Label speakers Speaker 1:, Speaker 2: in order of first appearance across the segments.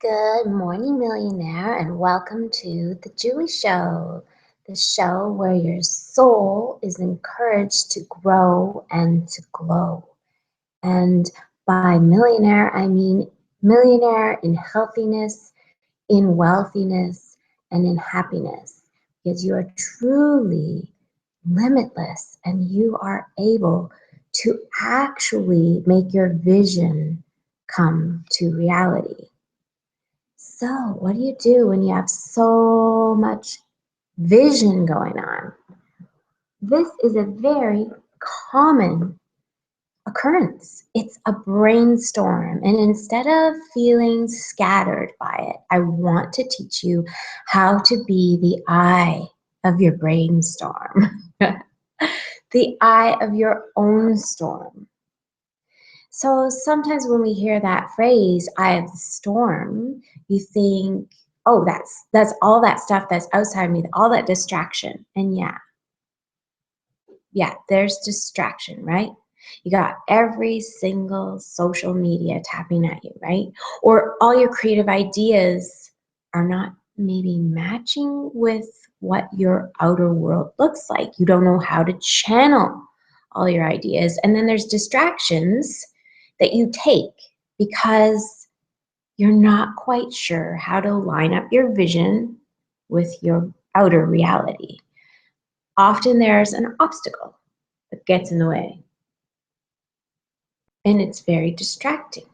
Speaker 1: Good morning, millionaire, and welcome to The Julie Show, the show where your soul is encouraged to grow and to glow. And by millionaire, I mean millionaire in healthiness, in wealthiness, and in happiness, because you are truly limitless and you are able to actually make your vision come to reality. So, what do you do when you have so much vision going on? This is a very common occurrence. It's a brainstorm. And instead of feeling scattered by it, I want to teach you how to be the eye of your brainstorm, the eye of your own storm. So sometimes when we hear that phrase, eye of the storm, you think, oh, that's all that stuff that's outside me, all that distraction. And yeah, there's distraction, right? You got every single social media tapping at you, right? Or all your creative ideas are not maybe matching with what your outer world looks like. You don't know how to channel all your ideas. And then there's distractions that you take because you're not quite sure how to line up your vision with your outer reality. Often there's an obstacle that gets in the way, and it's very distracting.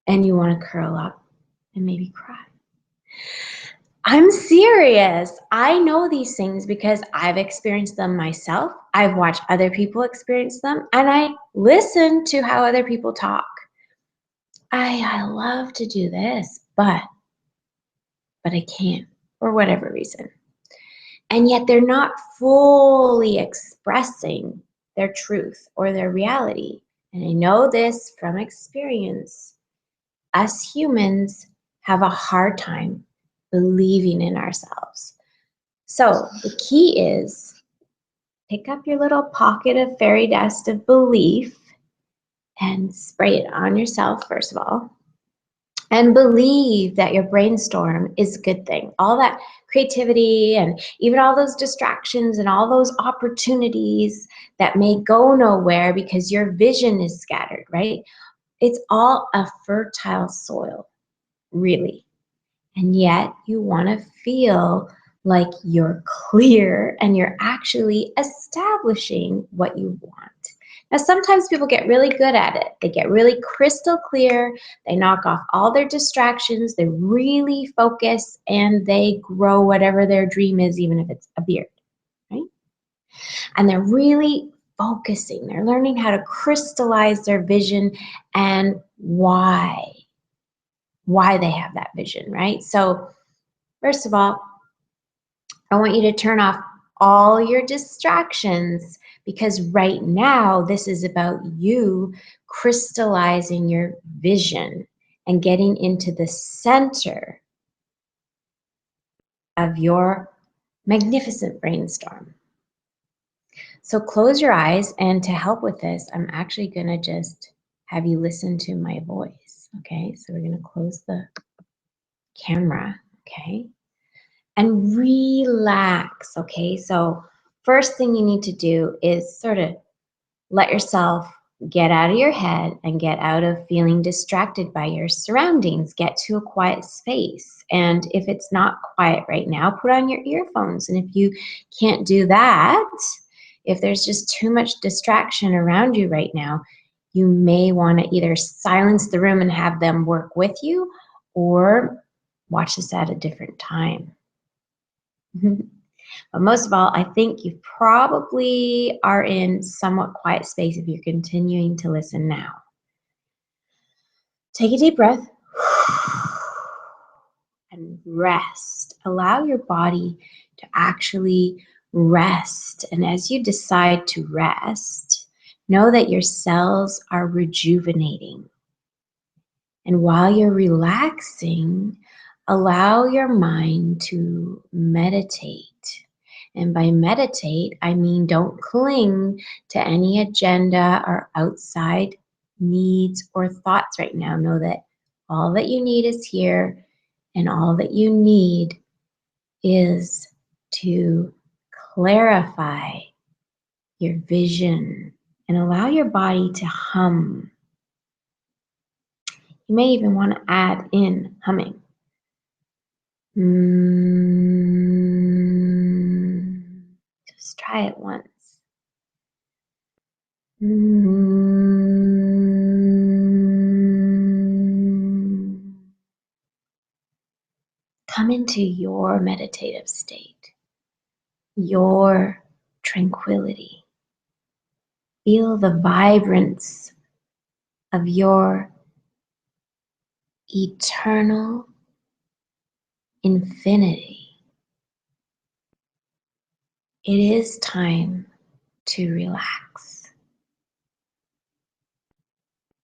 Speaker 1: And you want to curl up and maybe cry. I'm serious. I know these things because I've experienced them myself. I've watched other people experience them, and I listen to how other people talk. I love to do this, but I can't for whatever reason. And yet they're not fully expressing their truth or their reality. And I know this from experience. Us humans have a hard time believing in ourselves. So the key is pick up your little pocket of fairy dust of belief and spray it on yourself, first of all. And believe that your brainstorm is a good thing. All that creativity and even all those distractions and all those opportunities that may go nowhere because your vision is scattered, right? It's all a fertile soil, really. And yet you want to feel like you're clear and you're actually establishing what you want. Now, sometimes people get really good at it. They get really crystal clear. They knock off all their distractions. They really focus and they grow whatever their dream is, even if it's a beard, right? And they're really focusing. They're learning how to crystallize their vision and why they have that vision, right? So first of all, I want you to turn off all your distractions because right now this is about you crystallizing your vision and getting into the center of your magnificent brainstorm. So close your eyes, and to help with this, I'm actually going to just have you listen to my voice. Okay, so we're going to close the camera. Okay. And relax, okay? So first thing you need to do is sort of let yourself get out of your head and get out of feeling distracted by your surroundings. Get to a quiet space. And if it's not quiet right now, put on your earphones. And if you can't do that, if there's just too much distraction around you right now, you may want to either silence the room and have them work with you or watch this at a different time. But most of all, I think you probably are in somewhat quiet space if you're continuing to listen now. Take a deep breath and rest. Allow your body to actually rest. And as you decide to rest, know that your cells are rejuvenating. And while you're relaxing, allow your mind to meditate. And by meditate, I mean don't cling to any agenda or outside needs or thoughts right now. Know that All that you need is here, and all that you need is to clarify your vision and allow your body to hum. You may even want to add in humming. Just try it once. Come into your meditative state, your tranquility. Feel the vibrance of your eternal infinity. It is time to relax.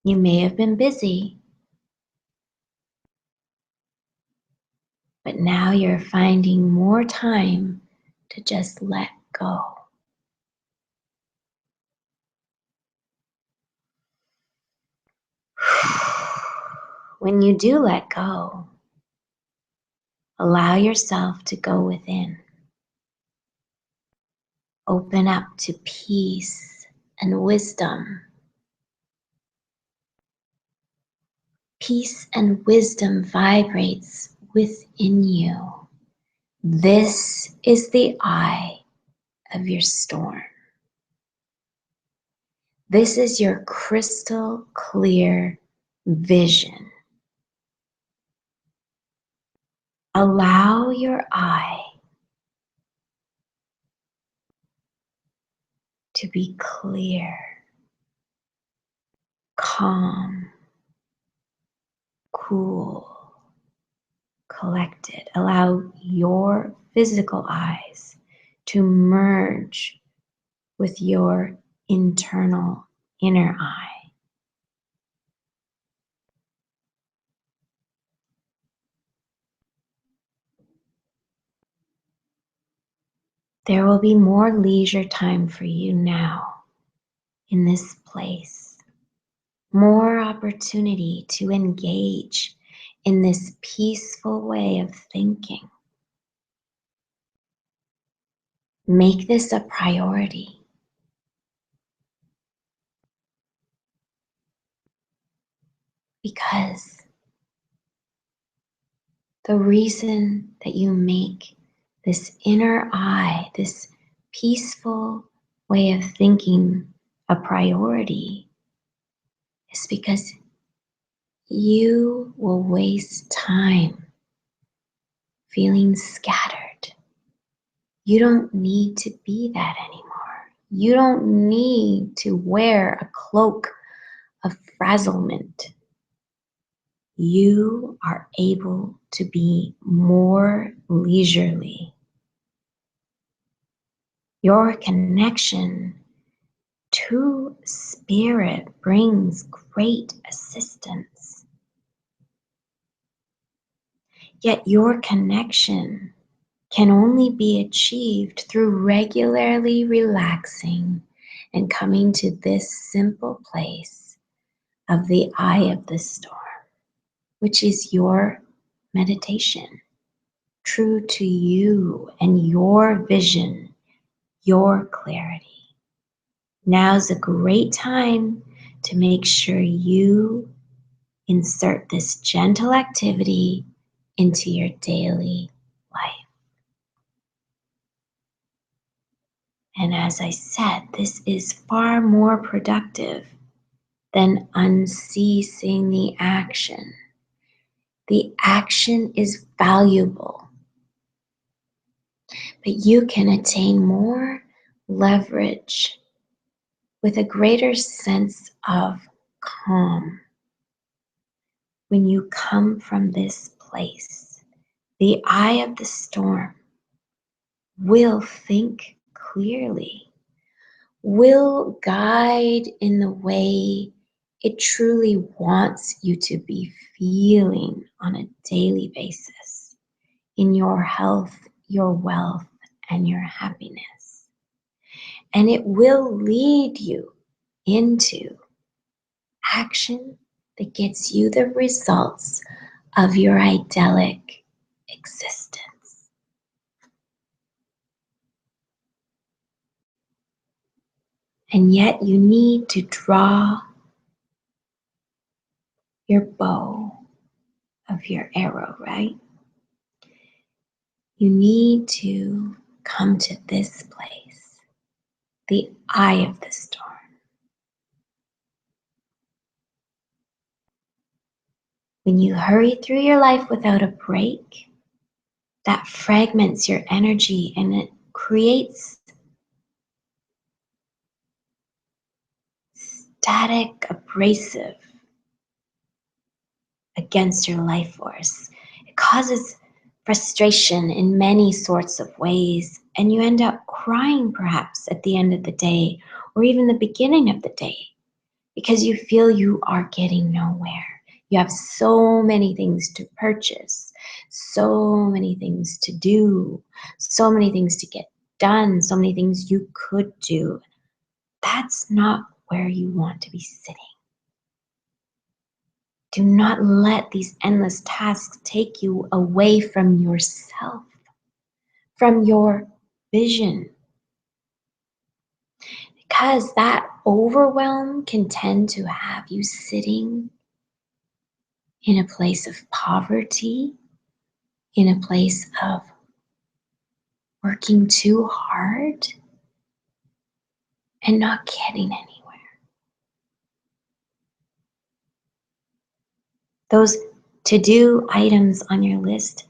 Speaker 1: You may have been busy, but now you're finding more time to just let go. When you do let go, allow yourself to go within. Open up to peace and wisdom. Peace and wisdom vibrates within you. This is the eye of your storm. This is your crystal clear vision. Allow your eye to be clear, calm, cool, collected. Allow your physical eyes to merge with your internal inner eye. There will be more leisure time for you now in this place. More opportunity to engage in this peaceful way of thinking. Make this a priority. Because the reason that you make this inner eye, this peaceful way of thinking a priority is because you will waste time feeling scattered. You don't need to be that anymore. You don't need to wear a cloak of frazzlement. You are able to be more leisurely. Your connection to spirit brings great assistance. Yet your connection can only be achieved through regularly relaxing and coming to this simple place of the eye of the storm, which is your meditation, true to you and your vision, your clarity. Now's a great time to make sure you insert this gentle activity into your daily life. And as I said, this is far more productive than unceasing the action. The action is valuable, but you can attain more leverage with a greater sense of calm when you come from this place. The eye of the storm will think clearly, will guide in the way it truly wants you to be feeling on a daily basis in your health, your wealth, and your happiness. And it will lead you into action that gets you the results of your idyllic existence. And yet you need to draw your bow of your arrow, right? You need to come to this place, the eye of the storm. When you hurry through your life without a break, that fragments your energy and it creates static, abrasive against your life force. It causes frustration in many sorts of ways, and you end up crying perhaps at the end of the day or even the beginning of the day because you feel you are getting nowhere. You have so many things to purchase, so many things to do, so many things to get done, so many things you could do. That's not where you want to be sitting. Do not let these endless tasks take you away from yourself, from your vision, because that overwhelm can tend to have you sitting in a place of poverty, in a place of working too hard and not getting anywhere. Those to-do items on your list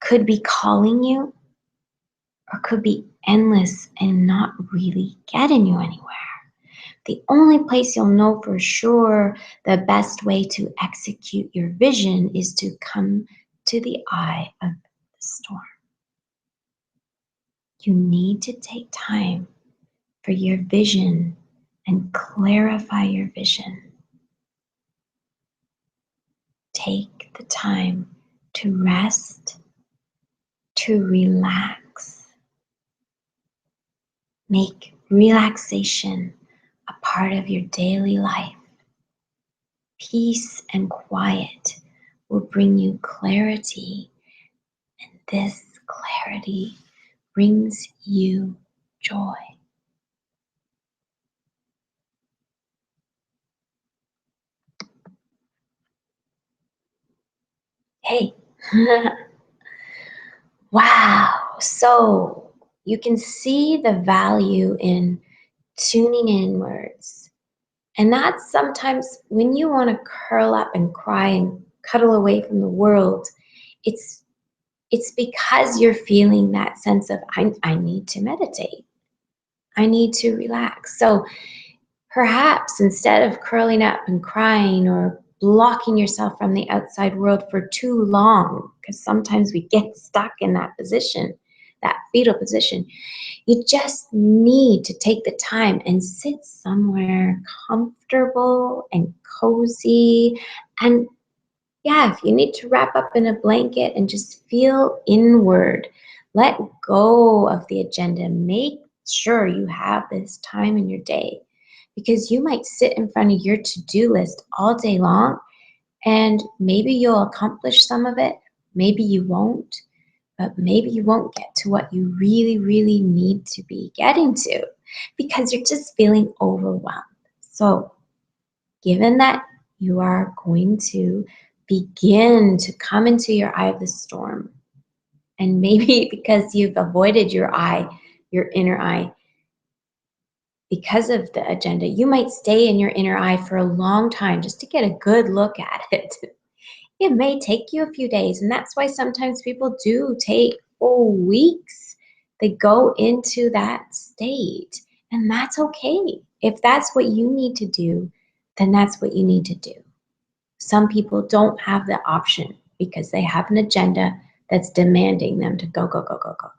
Speaker 1: could be calling you or could be endless and not really getting you anywhere. The only place you'll know for sure the best way to execute your vision is to come to the eye of the storm. You need to take time for your vision and clarify your vision. Take the time to rest, to relax. Make relaxation a part of your daily life. Peace and quiet will bring you clarity, and this clarity brings you joy. Hey, wow. So you can see the value in tuning inwards. And that's sometimes when you want to curl up and cry and cuddle away from the world, it's because you're feeling that sense of I need to meditate. I need to relax. So perhaps instead of curling up and crying or blocking yourself from the outside world for too long, because sometimes we get stuck in that position, that fetal position, you just need to take the time and sit somewhere comfortable and cozy. And yeah, if you need to wrap up in a blanket and just feel inward, let go of the agenda. Make sure you have this time in your day because you might sit in front of your to-do list all day long and maybe you'll accomplish some of it, maybe you won't, but maybe you won't get to what you really, really need to be getting to because you're just feeling overwhelmed. So given that you are going to begin to come into your eye of the storm, and maybe because you've avoided your eye, your inner eye, because of the agenda, you might stay in your inner eye for a long time just to get a good look at it. It may take you a few days, and that's why sometimes people do take full weeks. They go into that state, and that's okay. If that's what you need to do, then that's what you need to do. Some people don't have the option because they have an agenda that's demanding them to go, go, go, go, go.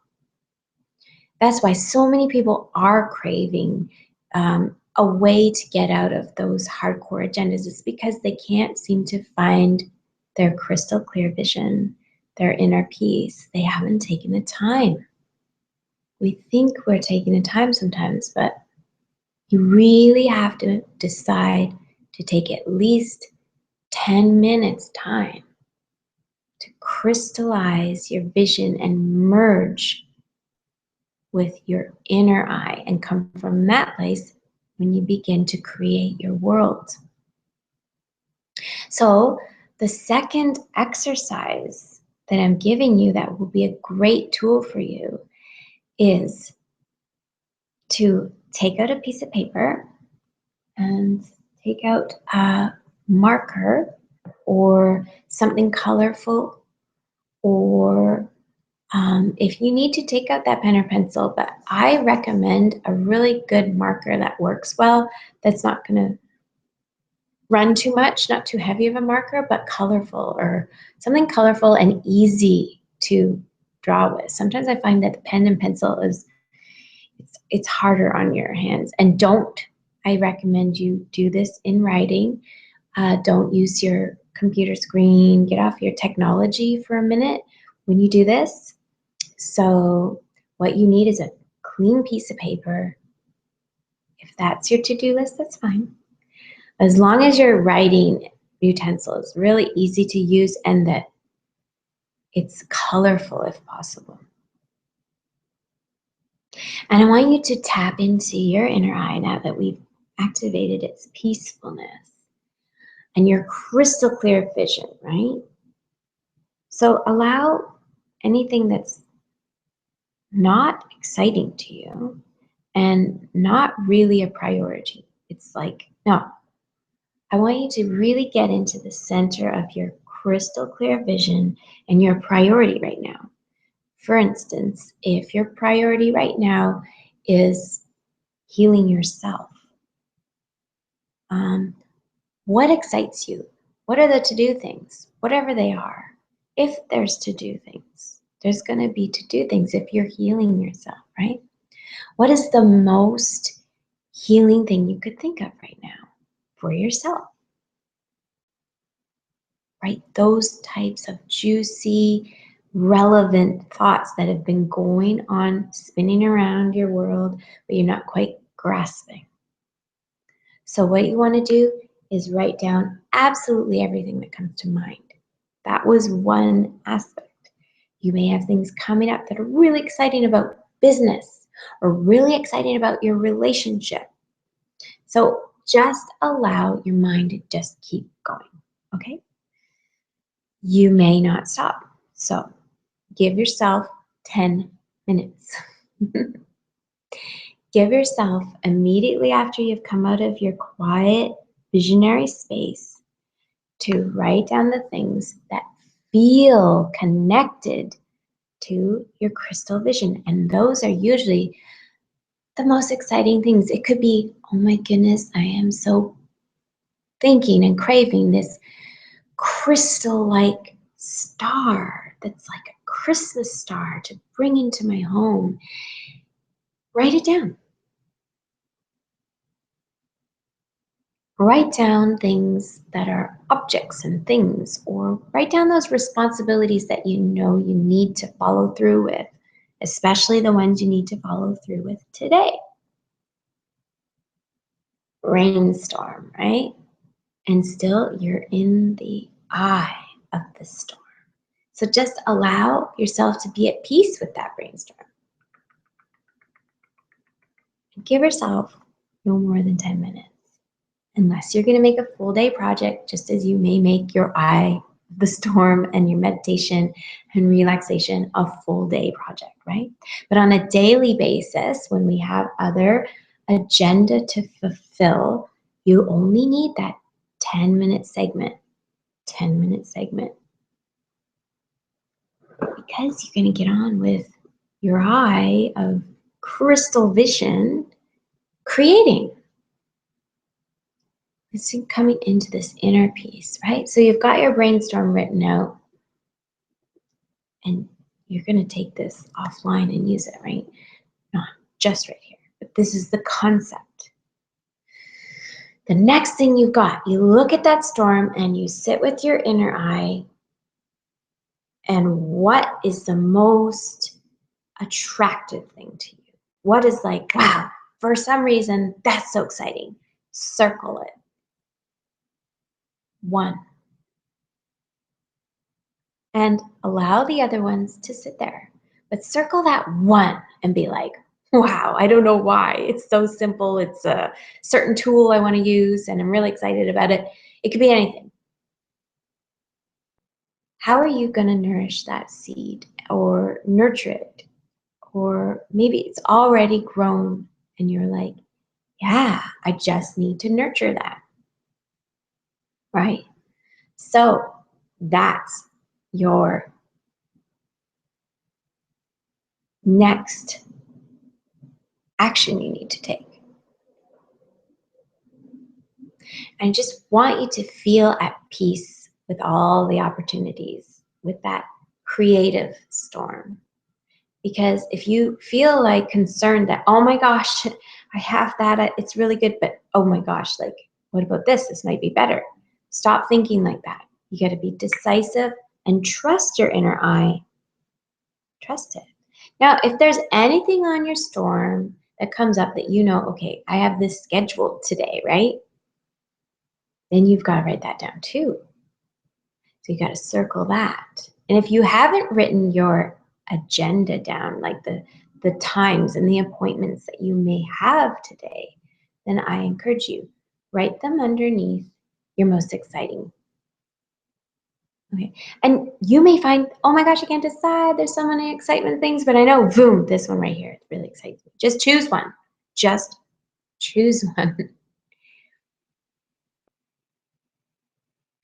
Speaker 1: That's why so many people are craving a way to get out of those hardcore agendas. It's because they can't seem to find their crystal clear vision, their inner peace. They haven't taken the time. We think we're taking the time sometimes, but you really have to decide to take at least 10 minutes time to crystallize your vision and merge with your inner eye and come from that place when you begin to create your world. So the second exercise that I'm giving you that will be a great tool for you is to take out a piece of paper and take out a marker or something colorful, or if you need to take out that pen or pencil, but I recommend a really good marker that works well, that's not going to run too much, not too heavy of a marker, but colorful, or something colorful and easy to draw with. Sometimes I find that the pen and pencil is it's harder on your hands. And I recommend you do this in writing. Don't use your computer screen. Get off your technology for a minute when you do this. So what you need is a clean piece of paper. If that's your to-do list, that's fine. As long as your writing utensil is really easy to use and that it's colorful if possible. And I want you to tap into your inner eye now that we've activated its peacefulness and your crystal clear vision, right? So allow anything that's not exciting to you and not really a priority. It's like, no, I want you to really get into the center of your crystal clear vision and your priority right now. For instance, if your priority right now is healing yourself, what excites you? What are the to-do things? Whatever they are. If there's to-do things, there's going to be to-do things if you're healing yourself, right? What is the most healing thing you could think of right now for yourself? Right? Those types of juicy, relevant thoughts that have been going on, spinning around your world, but you're not quite grasping. So what you want to do is write down absolutely everything that comes to mind. That was one aspect. You may have things coming up that are really exciting about business or really exciting about your relationship. So just allow your mind to just keep going, okay? You may not stop. So give yourself 10 minutes. Give yourself, immediately after you've come out of your quiet, visionary space, to write down the things that feel connected to your crystal vision. And those are usually the most exciting things. It could be, oh my goodness, I am so thinking and craving this crystal-like star that's like a Christmas star to bring into my home. Write it down. Write down things that are objects and things, or write down those responsibilities that you know you need to follow through with, especially the ones you need to follow through with today. Brainstorm, right? And still you're in the eye of the storm. So just allow yourself to be at peace with that brainstorm. Give yourself no more than 10 minutes. Unless you're going to make a full day project, just as you may make your eye the storm and your meditation and relaxation a full day project, right? But on a daily basis, when we have other agenda to fulfill, you only need that 10-minute segment, 10-minute segment. Because you're going to get on with your eye of crystal vision creating. It's coming into this inner peace, right? So you've got your brainstorm written out, and you're going to take this offline and use it, right? Not just right here, but this is the concept. The next thing you've got, you look at that storm and you sit with your inner eye, and what is the most attractive thing to you? What is like, wow, for some reason, that's so exciting. Circle it. 1. and allow the other ones to sit there. But circle that one and be like, wow, I don't know why. It's so simple. It's a certain tool I want to use and I'm really excited about it. It could be anything. How are you going to nourish that seed or nurture it? Or maybe it's already grown and you're like, yeah, I just need to nurture that, right? So that's your next action you need to take. I just want you to feel at peace with all the opportunities, with that creative storm. Because if you feel like concerned that, oh my gosh, I have that, it's really good, but oh my gosh, like, what about this? This might be better. Stop thinking like that. You got to be decisive and trust your inner eye. Trust it. Now, if there's anything on your storm that comes up that you know, okay, I have this scheduled today, right? Then you've got to write that down too. So you got to circle that. And if you haven't written your agenda down, like the times and the appointments that you may have today, then I encourage you, write them underneath your most exciting. Okay. And you may find, oh my gosh, I can't decide. There's so many excitement things, but I know, boom, this one right here, it really excites me. Just choose one. Just choose one.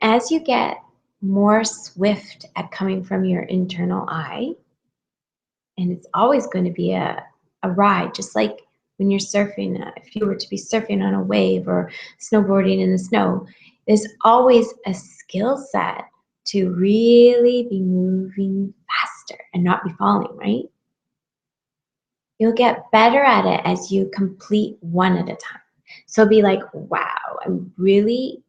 Speaker 1: As you get more swift at coming from your internal eye, and it's always going to be a ride, just like when you're surfing, if you were to be surfing on a wave or snowboarding in the snow, there's always a skill set to really be moving faster and not be falling, right? You'll get better at it as you complete one at a time. So be like, wow, I'm really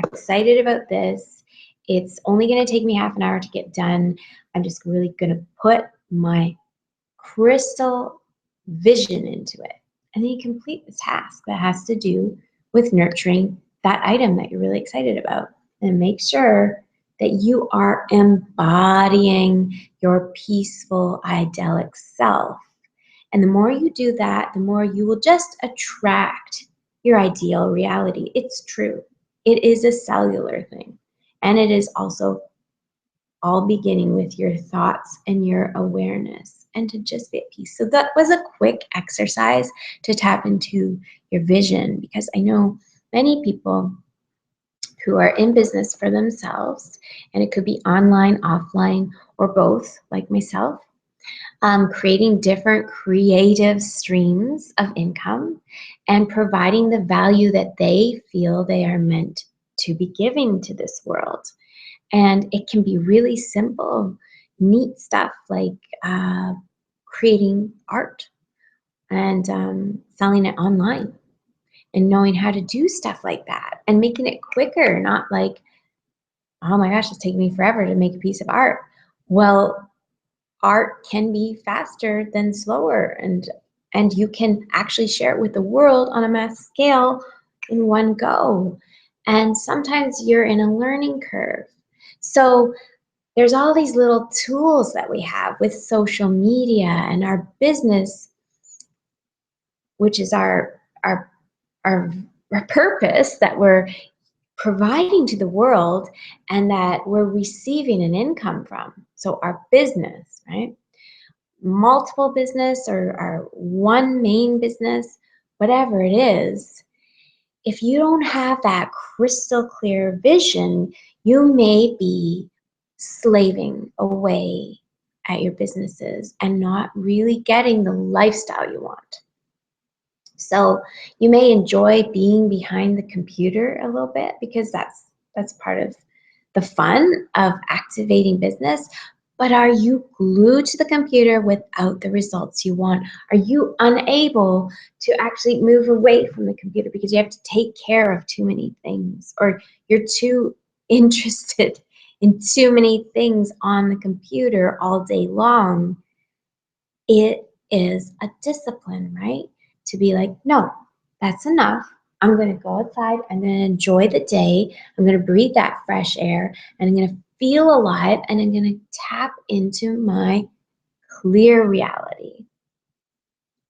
Speaker 1: excited about this. It's only going to take me half an hour to get done. I'm just really going to put my crystal vision into it. And then you complete the task that has to do with nurturing that item that you're really excited about. And make sure that you are embodying your peaceful, idyllic self. And the more you do that, the more you will just attract your ideal reality. It's true. It is a cellular thing. And it is also all beginning with your thoughts and your awareness and to just be at peace. So that was a quick exercise to tap into your vision, because I know many people who are in business for themselves, and it could be online, offline, or both, like myself, creating different creative streams of income and providing the value that they feel they are meant to be giving to this world. And it can be really simple, neat stuff like creating art and selling it online and knowing how to do stuff like that and making it quicker, not like, oh my gosh, it's taking me forever to make a piece of art. Well, art can be faster than slower, and you can actually share it with the world on a mass scale in one go. And sometimes you're in a learning curve. So there's all these little tools that we have with social media and our business, which is our, our purpose that we're providing to the world and that we're receiving an income from. So our business, right? Multiple business or our one main business, whatever it is, if you don't have that crystal clear vision, you may be slaving away at your businesses and not really getting the lifestyle you want. So you may enjoy being behind the computer a little bit because that's part of the fun of activating business. But are you glued to the computer without the results you want? Are you unable to actually move away from the computer because you have to take care of too many things, or you're too interested in too many things on the computer all day long? It is a discipline, right? To be like, no, that's enough. I'm going to go outside. I'm going to enjoy the day. I'm going to breathe that fresh air, and I'm going to feel alive, and I'm going to tap into my clear reality.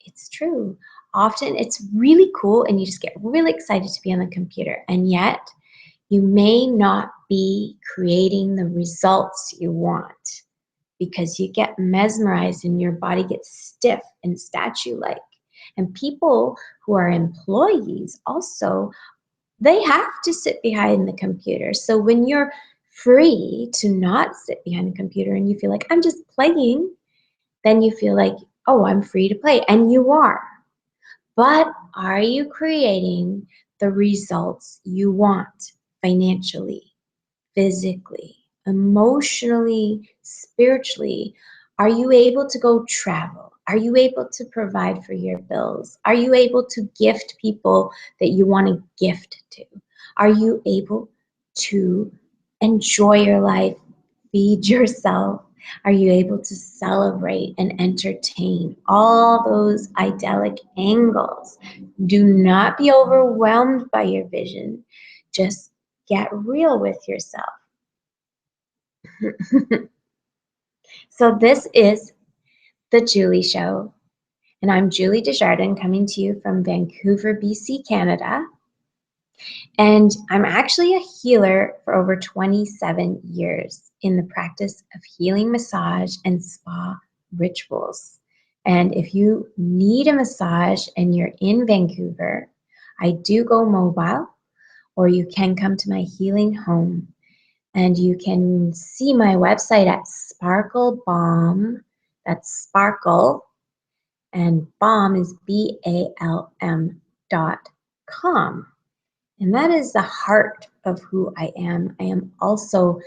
Speaker 1: It's true. Often it's really cool and you just get really excited to be on the computer, and yet you may not be creating the results you want because you get mesmerized and your body gets stiff and statue-like. And people who are employees also, they have to sit behind the computer. So when you're free to not sit behind the computer and you feel like, I'm just playing, then you feel like, oh, I'm free to play. And you are. But are you creating the results you want financially, physically, emotionally, spiritually? Are you able to go travel? Are you able to provide for your bills? Are you able to gift people that you want to gift to? Are you able to enjoy your life, feed yourself? Are you able to celebrate and entertain? All those idyllic angles. Do not be overwhelmed by your vision. Just get real with yourself. So this is The Julie Show, and I'm Julie Desjardins coming to you from Vancouver, BC, Canada. And I'm actually a healer for over 27 years in the practice of healing massage and spa rituals. And if you need a massage and you're in Vancouver, I do go mobile, or you can come to my healing home. And you can see my website at Sparkle Balm. That's Sparkle, and Balm is BALM.com. And that is the heart of who I am. I am also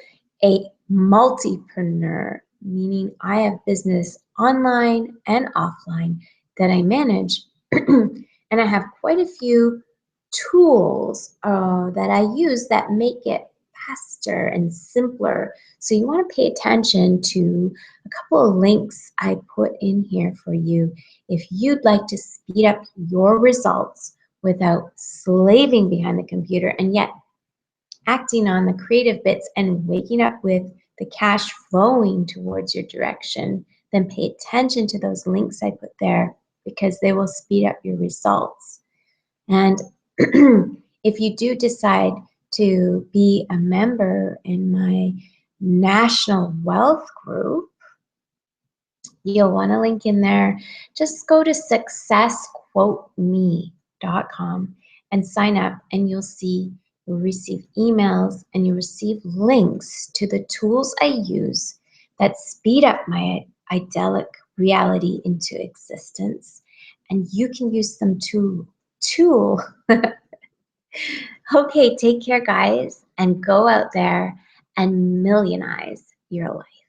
Speaker 1: a multipreneur, meaning I have business online and offline that I manage. And I have quite a few tools that I use that make it faster and simpler. So you want to pay attention to a couple of links I put in here for you if you'd like to speed up your results without slaving behind the computer and yet acting on the creative bits and waking up with the cash flowing towards your direction. Then pay attention to those links I put there because they will speed up your results. And if you do decide to be a member in my National Wealth Group, you'll want to link in there. Just go to successquoteme.com and sign up, and you'll receive emails and you'll receive links to the tools I use that speed up my idyllic reality into existence. And you can use them too. Okay, take care, guys, and go out there and millionize your life.